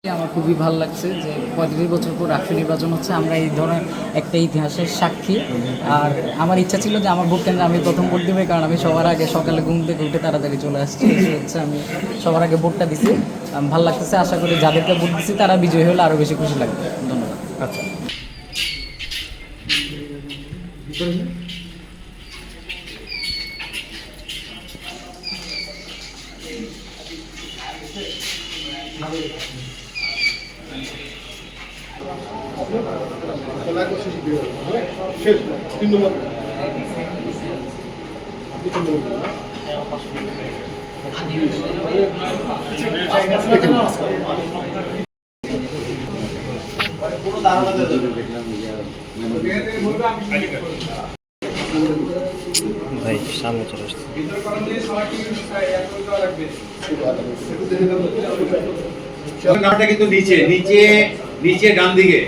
আমার খুবই ভালো লাগছে যে 35 বছর পর রাষ্ট্র নির্বাচন হচ্ছে। আমরা এই ধরনের একটা ইতিহাসের সাক্ষী। আর আমার ইচ্ছা ছিল যে আমার ভোট কেন্দ্রে আমি প্রথম ভোট দেবো, কারণ আমি সবার আগে সকালে ঘুম থেকে উঠে তাড়াতাড়ি চলে আসছি, এসে হচ্ছে আমি সবার আগে ভোটটা দিছি। ভালো লাগতেছে। আশা করি যাদেরকে ভোট দিচ্ছি তারা বিজয়ী হলে আরও বেশি খুশি লাগবে। ধন্যবাদ। আচ্ছা, ভাই সামনে চলে আসছে। কার্ডটা কিন্তু নিচে নিচে নিচে ডান দিকে।